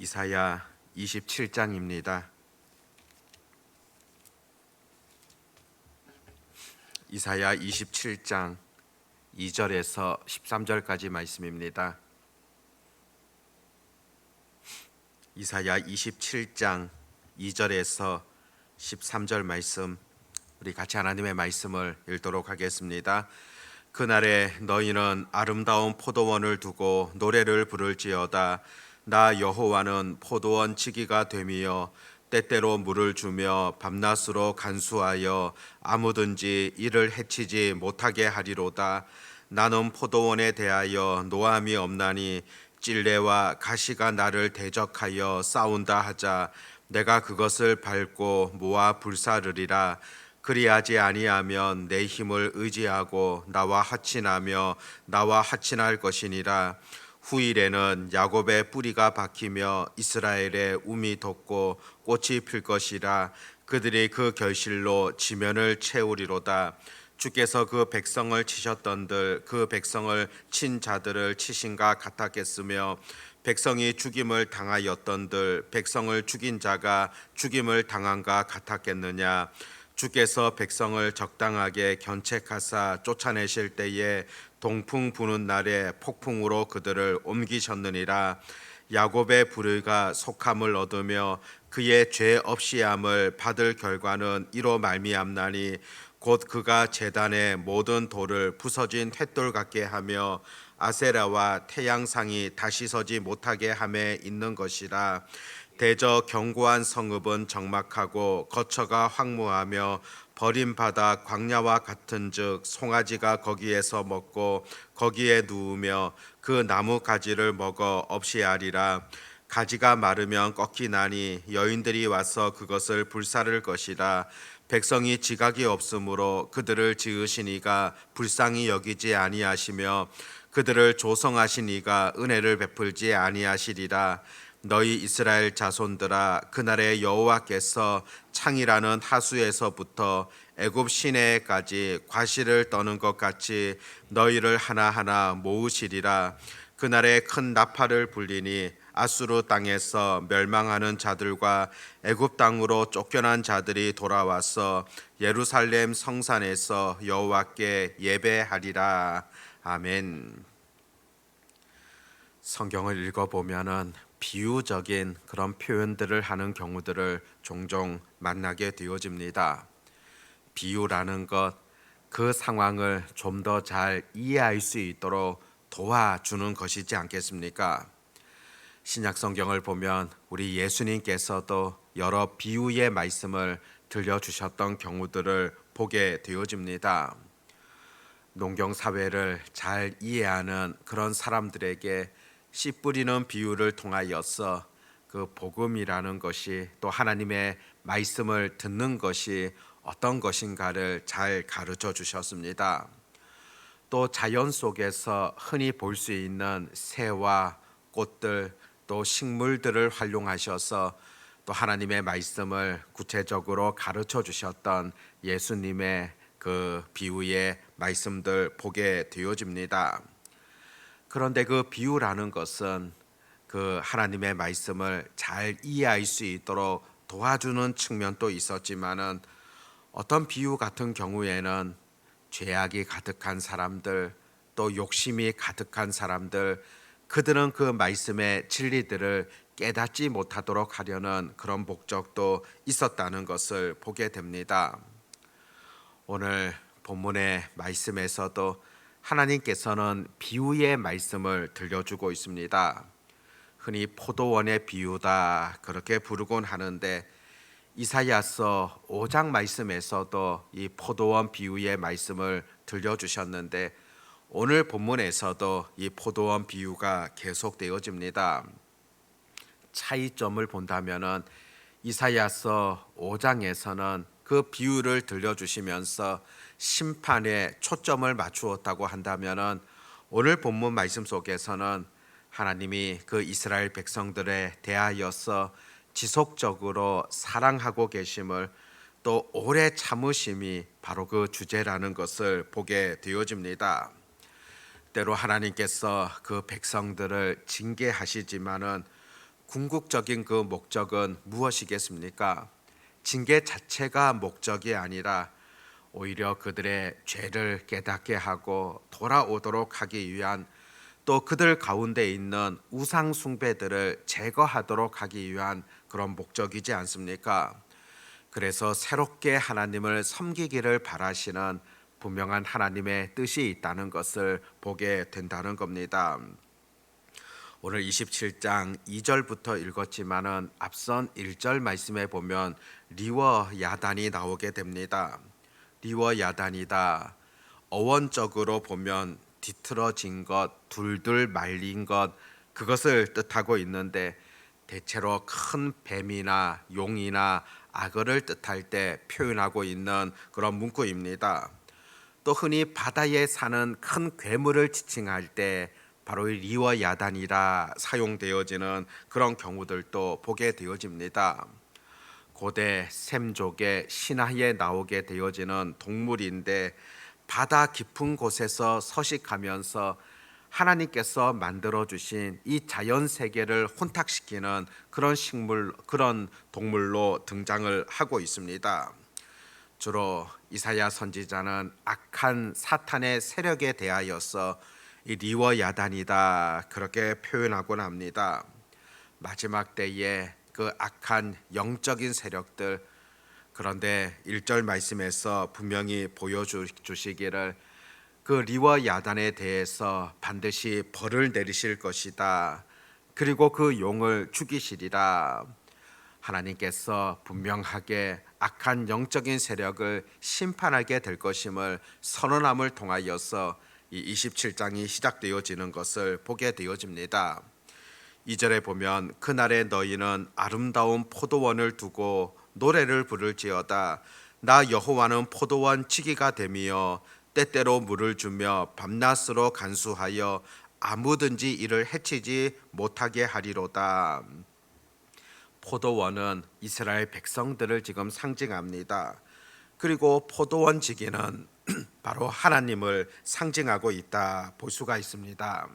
이사야 27장입니다. 이사야 27장 2절에서 13절까지 말씀입니다. 이사야 27장 2절에서 13절 말씀, 우리 같이 하나님의 말씀을 읽도록 하겠습니다. 그날에 너희는 아름다운 포도원을 두고 노래를 부를지어다. 나 여호와는 포도원 지기가 되며 때때로 물을 주며 밤낮으로 간수하여 아무든지 이를 해치지 못하게 하리로다. 나는 포도원에 대하여 노함이 없나니 찔레와 가시가 나를 대적하여 싸운다 하자 내가 그것을 밟고 모아 불사르리라. 그리하지 아니하면 내 힘을 의지하고 나와 하친할 것이니라. 후일에는 야곱의 뿌리가 박히며 이스라엘의 움이 돋고 꽃이 필 것이라. 그들이 그 결실로 지면을 채우리로다. 주께서 그 백성을 치셨던들 그 백성을 친 자들을 치신가 같았겠으며 백성이 죽임을 당하였던들 백성을 죽인 자가 죽임을 당한가 같았겠느냐. 주께서 백성을 적당하게 견책하사 쫓아내실 때에 동풍 부는 날에 폭풍으로 그들을 옮기셨느니라. 야곱의 불의가 속함을 얻으며 그의 죄 없이함을 받을 결과는 이로 말미암나니 곧 그가 제단의 모든 돌을 부서진 횃돌 같게 하며 아세라와 태양상이 다시 서지 못하게 함에 있는 것이라. 대저 견고한 성읍은 적막하고 거처가 황무하며 버림받아 광야와 같은즉 송아지가 거기에서 먹고 거기에 누우며 그 나무 가지를 먹어 없이 하리라. 가지가 마르면 꺾이나니 여인들이 와서 그것을 불사를 것이라. 백성이 지각이 없으므로 그들을 지으시니가 불쌍히 여기지 아니하시며 그들을 조성하신 이가 은혜를 베풀지 아니하시리라. 너희 이스라엘 자손들아, 그날에 여호와께서 창이라는 하수에서부터 애굽 시내까지 과실을 떠는 것 같이 너희를 하나하나 모으시리라. 그날에 큰 나팔을 불리니 아수르 땅에서 멸망하는 자들과 애굽 땅으로 쫓겨난 자들이 돌아와서 예루살렘 성산에서 여호와께 예배하리라. 아멘. 성경을 읽어보면은 비유적인 그런 표현들을 하는 경우들을 종종 만나게 되어집니다. 비유라는 것, 그 상황을 좀 더 잘 이해할 수 있도록 도와주는 것이지 않겠습니까? 신약 성경을 보면 우리 예수님께서도 여러 비유의 말씀을 들려주셨던 경우들을 보게 되어집니다. 농경 사회를 잘 이해하는 그런 사람들에게 씨 뿌리는 비유를 통하여서 그 복음이라는 것이 또 하나님의 말씀을 듣는 것이 어떤 것인가를 잘 가르쳐 주셨습니다. 또 자연 속에서 흔히 볼 수 있는 새와 꽃들 또 식물들을 활용하셔서 또 하나님의 말씀을 구체적으로 가르쳐 주셨던 예수님의 그 비유의 말씀들 보게 되어집니다. 그런데 그 비유라는 것은 그 하나님의 말씀을 잘 이해할 수 있도록 도와주는 측면도 있었지만은 어떤 비유 같은 경우에는 죄악이 가득한 사람들 또 욕심이 가득한 사람들 그들은 그 말씀의 진리들을 깨닫지 못하도록 하려는 그런 목적도 있었다는 것을 보게 됩니다. 오늘 본문의 말씀에서도 하나님께서는 비유의 말씀을 들려주고 있습니다. 흔히 포도원의 비유다 그렇게 부르곤 하는데 이사야서 5장 말씀에서도 이 포도원 비유의 말씀을 들려주셨는데 오늘 본문에서도 이 포도원 비유가 계속되어집니다. 차이점을 본다면은 이사야서 5장에서는 그 비유를 들려주시면서 심판에 초점을 맞추었다고 한다면은 오늘 본문 말씀 속에서는 하나님이 그 이스라엘 백성들에 대하여서 지속적으로 사랑하고 계심을 또 오래 참으심이 바로 그 주제라는 것을 보게 되어집니다. 때로 하나님께서 그 백성들을 징계하시지만은 궁극적인 그 목적은 무엇이겠습니까? 징계 자체가 목적이 아니라 오히려 그들의 죄를 깨닫게 하고 돌아오도록 하기 위한, 또 그들 가운데 있는 우상 숭배들을 제거하도록 하기 위한 그런 목적이지 않습니까? 그래서 새롭게 하나님을 섬기기를 바라시는 분명한 하나님의 뜻이 있다는 것을 보게 된다는 겁니다. 오늘 27장 2절부터 읽었지만은 앞선 1절 말씀에 보면 리워 야단이 나오게 됩니다. 리워 야단이다. 어원적으로 보면 뒤틀어진 것, 둘둘 말린 것, 그것을 뜻하고 있는데 대체로 큰 뱀이나 용이나 악어를 뜻할 때 표현하고 있는 그런 문구입니다. 또 흔히 바다에 사는 큰 괴물을 지칭할 때 바로 이 리워 야단이라 사용되어지는 그런 경우들도 보게 되어집니다. 고대 샘족의 신화에 나오게 되어지는 동물인데 바다 깊은 곳에서 서식하면서 하나님께서 만들어 주신 이 자연 세계를 혼탁시키는 그런 식물, 그런 동물로 등장을 하고 있습니다. 주로 이사야 선지자는 악한 사탄의 세력에 대하여서 이 리워 야단이다 그렇게 표현하곤 합니다. 마지막 때에 그 악한 영적인 세력들, 그런데 1절 말씀에서 분명히 보여주시기를 그 리워 야단에 대해서 반드시 벌을 내리실 것이다. 그리고 그 용을 죽이시리라. 하나님께서 분명하게 악한 영적인 세력을 심판하게 될 것임을 선언함을 통하여서 이 27장이 시작되어지는 것을 보게 되어집니다. 2절에 보면 그날에 너희는 아름다운 포도원을 두고 노래를 부를지어다. 나 여호와는 포도원 지기가 되며 때때로 물을 주며 밤낮으로 간수하여 아무든지 이를 해치지 못하게 하리로다. 포도원은 이스라엘 백성들을 지금 상징합니다. 그리고 포도원 지기는 바로 하나님을 상징하고 있다 볼 수가 있습니다.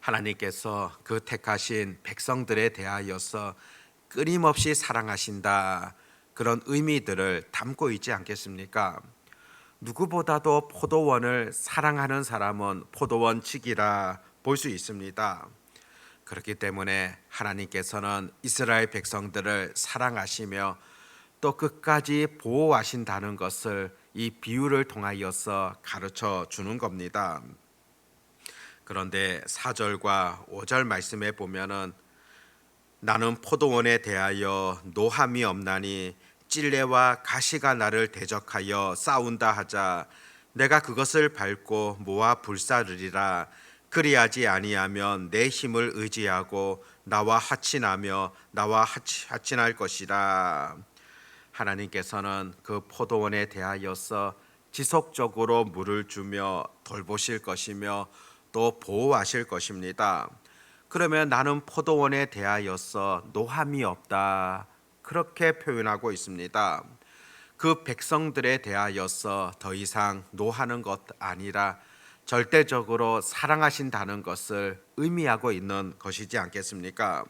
하나님께서 그 택하신 백성들에 대하여서 끊임없이 사랑하신다, 그런 의미들을 담고 있지 않겠습니까? 누구보다도 포도원을 사랑하는 사람은 포도원 지기라 볼 수 있습니다. 그렇기 때문에 하나님께서는 이스라엘 백성들을 사랑하시며 또 끝까지 보호하신다는 것을 이 비유를 통하여서 가르쳐 주는 겁니다. 그런데 4절과 5절 말씀에 보면은 나는 포도원에 대하여 노함이 없나니 찔레와 가시가 나를 대적하여 싸운다 하자 내가 그것을 밟고 모아 불사르리라. 그리하지 아니하면 내 힘을 의지하고 나와 하친하며 나와 하친할 것이라. 하나님께서는 그 포도원에 대하여서 지속적으로 물을 주며 돌보실 것이며 또 보호하실 것입니다. 그러면 나는 포도원에 대하여서 노함이 없다 그렇게 표현하고 있습니다. 그 백성들에 대하여서 더 이상 노하는 것 아니라 절대적으로 사랑하신다는 것을 의미하고 있는 것이지 않겠습니까?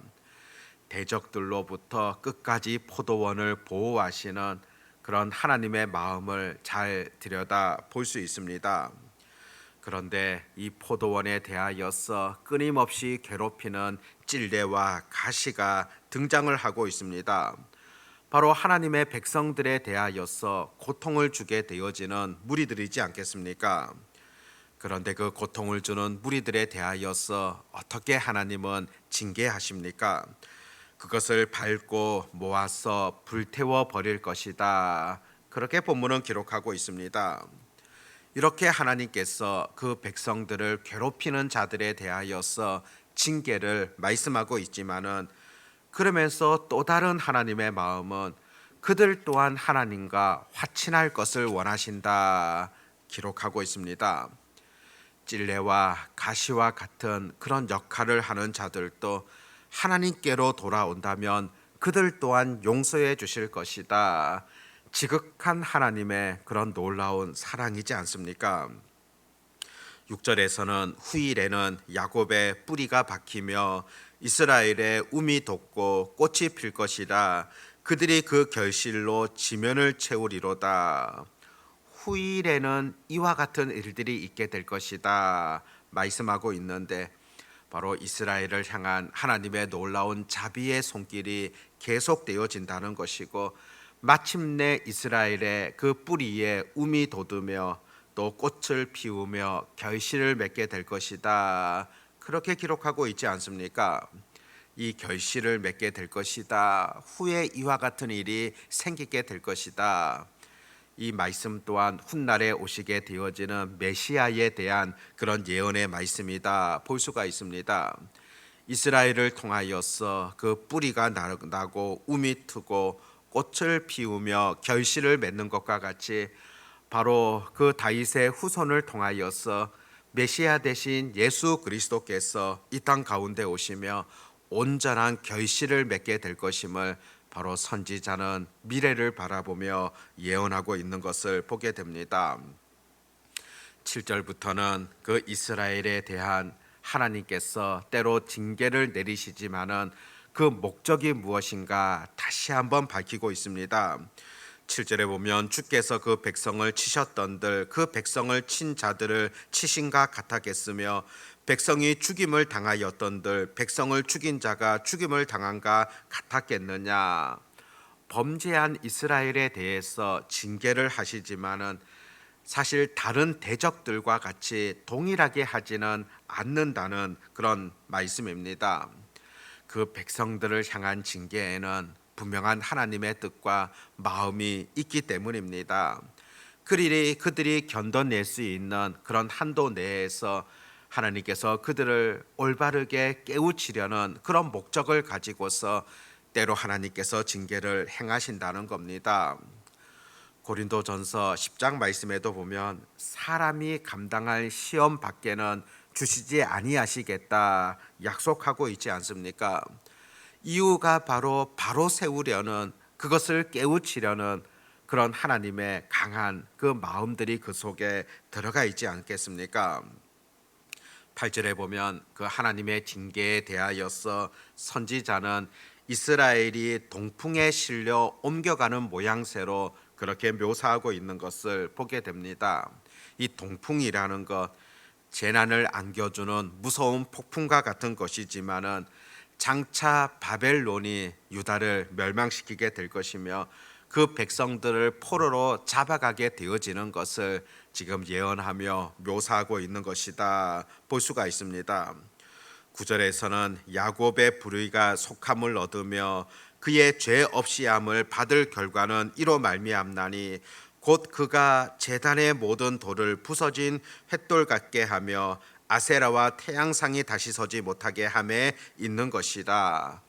대적들로부터 끝까지 포도원을 보호하시는 그런 하나님의 마음을 잘 들여다 볼 수 있습니다. 그런데 이 포도원에 대하여서 끊임없이 괴롭히는 찔레와 가시가 등장을 하고 있습니다. 바로 하나님의 백성들에 대하여서 고통을 주게 되어지는 무리들이지 않겠습니까? 그런데 그 고통을 주는 무리들에 대하여서 어떻게 하나님은 징계하십니까? 그것을 밟고 모아서 불태워 버릴 것이다 그렇게 본문은 기록하고 있습니다. 이렇게 하나님께서 그 백성들을 괴롭히는 자들에 대하여서 징계를 말씀하고 있지만은 그러면서 또 다른 하나님의 마음은 그들 또한 하나님과 화친할 것을 원하신다 기록하고 있습니다. 찔레와 가시와 같은 그런 역할을 하는 자들도 하나님께로 돌아온다면 그들 또한 용서해 주실 것이다. 지극한 하나님의 그런 놀라운 사랑이지 않습니까? 6절에서는 후일에는 야곱의 뿌리가 박히며 이스라엘의 움이 돋고 꽃이 필 것이라. 그들이 그 결실로 지면을 채우리로다. 후일에는 이와 같은 일들이 있게 될 것이다 말씀하고 있는데, 바로 이스라엘을 향한 하나님의 놀라운 자비의 손길이 계속되어진다는 것이고, 마침내 이스라엘의 그 뿌리에 움이 돋으며 또 꽃을 피우며 결실을 맺게 될 것이다, 그렇게 기록하고 있지 않습니까? 이 결실을 맺게 될 것이다, 후에 이와 같은 일이 생기게 될 것이다, 이 말씀 또한 훗날에 오시게 되어지는 메시아에 대한 그런 예언의 말씀이다 볼 수가 있습니다. 이스라엘을 통하여서 그 뿌리가 나고 움이 트고 꽃을 피우며 결실을 맺는 것과 같이, 바로 그 다윗의 후손을 통하여서 메시아 대신 예수 그리스도께서 이 땅 가운데 오시며 온전한 결실을 맺게 될 것임을 바로 선지자는 미래를 바라보며 예언하고 있는 것을 보게 됩니다. 7절부터는 그 이스라엘에 대한 하나님께서 때로 징계를 내리시지만은 그 목적이 무엇인가 다시 한번 밝히고 있습니다. 7절에 보면 주께서 그 백성을 치셨던들 그 백성을 친 자들을 치신가 같았겠으며, 백성이 죽임을 당하였던들 백성을 죽인 자가 죽임을 당한가 같았겠느냐. 범죄한 이스라엘에 대해서 징계를 하시지만은 사실 다른 대적들과 같이 동일하게 하지는 않는다는 그런 말씀입니다. 그 백성들을 향한 징계에는 분명한 하나님의 뜻과 마음이 있기 때문입니다. 그들이 견뎌낼 수 있는 그런 한도 내에서 하나님께서 그들을 올바르게 깨우치려는 그런 목적을 가지고서 때로 하나님께서 징계를 행하신다는 겁니다. 고린도전서 10장 말씀에도 보면 사람이 감당할 시험 밖에는 주시지 아니하시겠다 약속하고 있지 않습니까? 이유가 바로 세우려는, 그것을 깨우치려는 그런 하나님의 강한 그 마음들이 그 속에 들어가 있지 않겠습니까? 8절에 보면 그 하나님의 징계에 대하여서 선지자는 이스라엘이 동풍에 실려 옮겨가는 모양새로 그렇게 묘사하고 있는 것을 보게 됩니다. 이 동풍이라는 것, 재난을 안겨주는 무서운 폭풍과 같은 것이지만은 장차 바벨론이 유다를 멸망시키게 될 것이며 그 백성들을 포로로 잡아가게 되어지는 것을 지금 예언하며 묘사하고 있는 것이다 볼 수가 있습니다. 9절에서는 야곱의 불의가 속함을 얻으며 그의 죄 없이함을 받을 결과는 이로 말미암나니 곧 그가 제단의 모든 돌을 부서진 횃돌 같게 하며 아세라와 태양상이 다시 서지 못하게 함에 있는 것이다.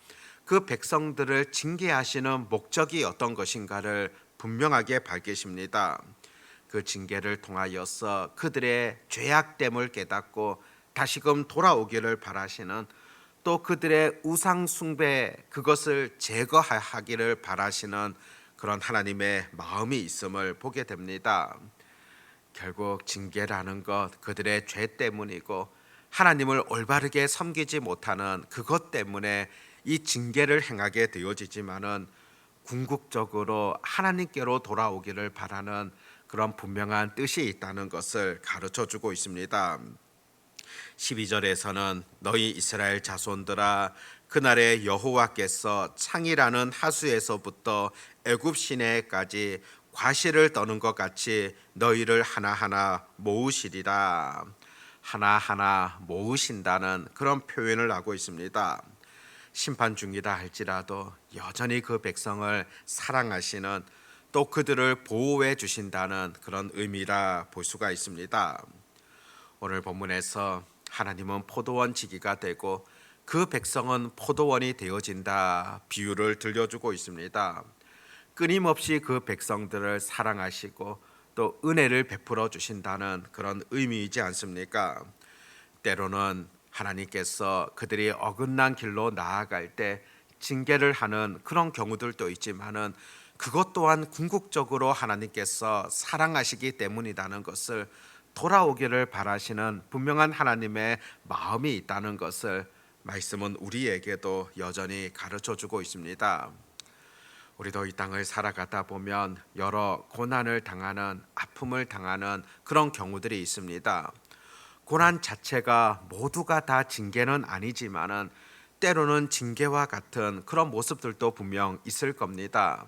그 백성들을 징계하시는 목적이 어떤 것인가를 분명하게 밝히십니다. 그 징계를 통하여서 그들의 죄악됨을 깨닫고 다시금 돌아오기를 바라시는, 또 그들의 우상 숭배 그것을 제거하기를 바라시는 그런 하나님의 마음이 있음을 보게 됩니다. 결국 징계라는 것, 그들의 죄 때문이고 하나님을 올바르게 섬기지 못하는 그것 때문에 이 징계를 행하게 되어지지만은 궁극적으로 하나님께로 돌아오기를 바라는 그런 분명한 뜻이 있다는 것을 가르쳐 주고 있습니다. 12절에서는 너희 이스라엘 자손들아, 그날에 여호와께서 창이라는 하수에서부터 애굽 시내까지 과실을 떠는 것 같이 너희를 하나하나 모으시리라. 하나하나 모으신다는 그런 표현을 하고 있습니다. 심판 중이다 할지라도 여전히 그 백성을 사랑하시는, 또 그들을 보호해 주신다는 그런 의미라 볼 수가 있습니다. 오늘 본문에서 하나님은 포도원 지기가 되고 그 백성은 포도원이 되어진다 비유를 들려주고 있습니다. 끊임없이 그 백성들을 사랑하시고 또 은혜를 베풀어 주신다는 그런 의미이지 않습니까? 때로는 하나님께서 그들이 어긋난 길로 나아갈 때 징계를 하는 그런 경우들도 있지만은 그것 또한 궁극적으로 하나님께서 사랑하시기 때문이라는 것을 돌아오기를 바라시는 분명한 하나님의 마음이 있다는 것을 말씀은 우리에게도 여전히 가르쳐 주고 있습니다. 우리도 이 땅을 살아가다 보면 여러 고난을 당하는, 아픔을 당하는 그런 경우들이 있습니다. 고난 자체가 모두가 다 징계는 아니지만은 때로는 징계와 같은 그런 모습들도 분명 있을 겁니다.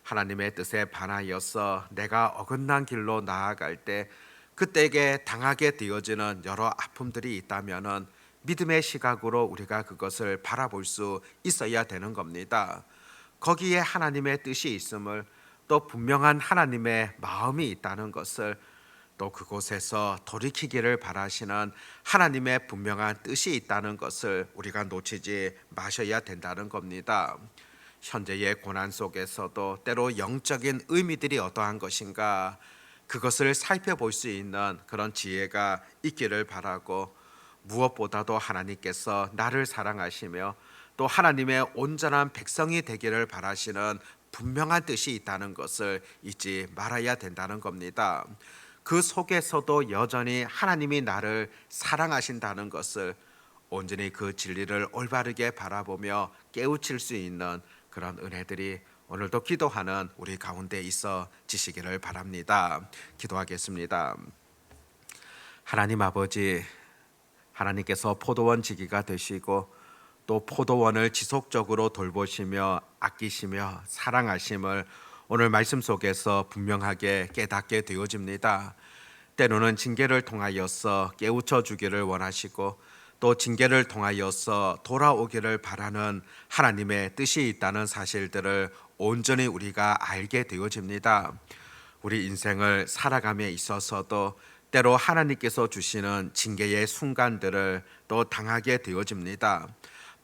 하나님의 뜻에 반하여서 내가 어긋난 길로 나아갈 때 그때에 당하게 되어지는 여러 아픔들이 있다면은 믿음의 시각으로 우리가 그것을 바라볼 수 있어야 되는 겁니다. 거기에 하나님의 뜻이 있음을, 또 분명한 하나님의 마음이 있다는 것을, 또 그곳에서 돌이키기를 바라시는 하나님의 분명한 뜻이 있다는 것을 우리가 놓치지 마셔야 된다는 겁니다. 현재의 고난 속에서도 때로 영적인 의미들이 어떠한 것인가, 그것을 살펴볼 수 있는 그런 지혜가 있기를 바라고, 무엇보다도 하나님께서 나를 사랑하시며 또 하나님의 온전한 백성이 되기를 바라시는 분명한 뜻이 있다는 것을 잊지 말아야 된다는 겁니다. 그 속에서도 여전히 하나님이 나를 사랑하신다는 것을 온전히 그 진리를 올바르게 바라보며 깨우칠 수 있는 그런 은혜들이 오늘도 기도하는 우리 가운데 있어 지시기를 바랍니다. 기도하겠습니다. 하나님 아버지, 하나님께서 포도원 지기가 되시고 또 포도원을 지속적으로 돌보시며 아끼시며 사랑하심을 오늘 말씀 속에서 분명하게 깨닫게 되어집니다. 때로는 징계를 통하여서 깨우쳐 주기를 원하시고 또 징계를 통하여서 돌아오기를 바라는 하나님의 뜻이 있다는 사실들을 온전히 우리가 알게 되어집니다. 우리 인생을 살아감에 있어서도 때로 하나님께서 주시는 징계의 순간들을 또 당하게 되어집니다.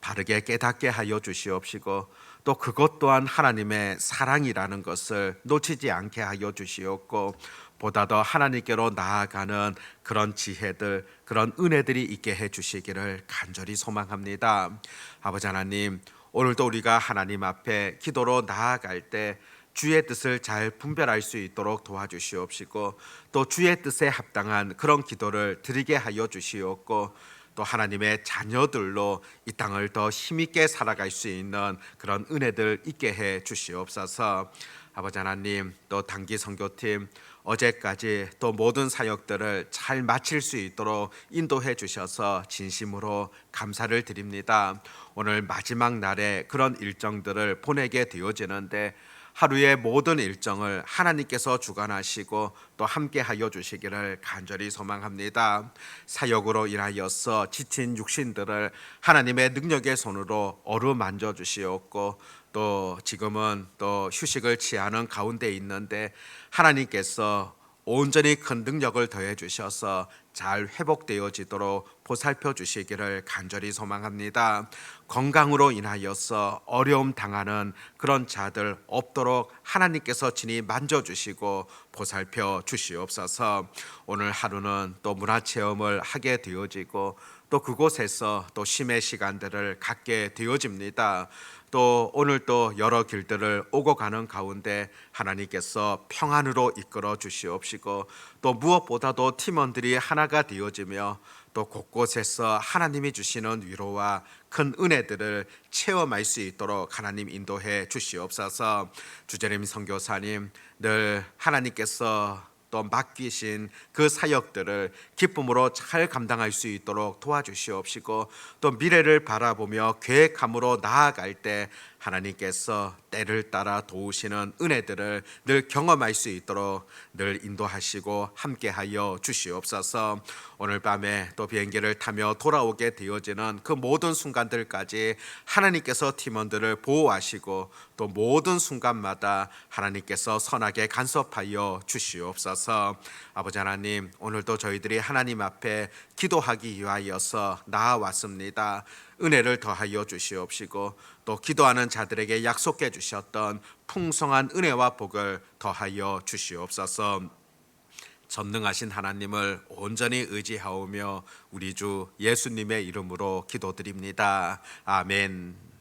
바르게 깨닫게 하여 주시옵시고 또 그것 또한 하나님의 사랑이라는 것을 놓치지 않게 하여 주시옵고, 보다 더 하나님께로 나아가는 그런 지혜들, 그런 은혜들이 있게 해 주시기를 간절히 소망합니다. 아버지 하나님, 오늘도 우리가 하나님 앞에 기도로 나아갈 때 주의 뜻을 잘 분별할 수 있도록 도와주시옵시고 또 주의 뜻에 합당한 그런 기도를 드리게 하여 주시옵고, 또 하나님의 자녀들로 이 땅을 더 힘있게 살아갈 수 있는 그런 은혜들 있게 해 주시옵소서. 아버지 하나님, 또 단기 선교팀 어제까지 또 모든 사역들을 잘 마칠 수 있도록 인도해 주셔서 진심으로 감사를 드립니다. 오늘 마지막 날에 그런 일정들을 보내게 되어지는데 하루의 모든 일정을 하나님께서 주관하시고 또 함께 하여 주시기를 간절히 소망합니다. 사역으로 인하여서 지친 육신들을 하나님의 능력의 손으로 어루만져 주시옵고, 또 지금은 또 휴식을 취하는 가운데 있는데 하나님께서 온전히 큰 능력을 더해 주셔서 잘 회복되어지도록 보살펴 주시기를 간절히 소망합니다. 건강으로 인하여서 어려움 당하는 그런 자들 없도록 하나님께서 친히 만져주시고 보살펴 주시옵소서. 오늘 하루는 또 문화체험을 하게 되어지고 또 그곳에서 또 쉼의 시간들을 갖게 되어집니다. 또 오늘 또 여러 길들을 오고 가는 가운데 하나님께서 평안으로 이끌어 주시옵시고 또 무엇보다도 팀원들이 하나가 되어지며 또 곳곳에서 하나님이 주시는 위로와 큰 은혜들을 체험할 수 있도록 하나님 인도해 주시옵소서. 주재림 선교사님, 늘 하나님께서 또 맡기신 그 사역들을 기쁨으로 잘 감당할 수 있도록 도와주시옵시고 또 미래를 바라보며 계획함으로 나아갈 때 하나님께서 때를 따라 도우시는 은혜들을 늘 경험할 수 있도록 늘 인도하시고 함께하여 주시옵소서. 오늘 밤에 또 비행기를 타며 돌아오게 되어지는 그 모든 순간들까지 하나님께서 팀원들을 보호하시고 또 모든 순간마다 하나님께서 선하게 간섭하여 주시옵소서. 아버지 하나님, 오늘도 저희들이 하나님 앞에 기도하기 위하여서 나아왔습니다. 은혜를 더하여 주시옵시고 또 기도하는 자들에게 약속해 주셨던 풍성한 은혜와 복을 더하여 주시옵소서. 전능하신 하나님을 온전히 의지하오며 우리 주 예수님의 이름으로 기도드립니다. 아멘.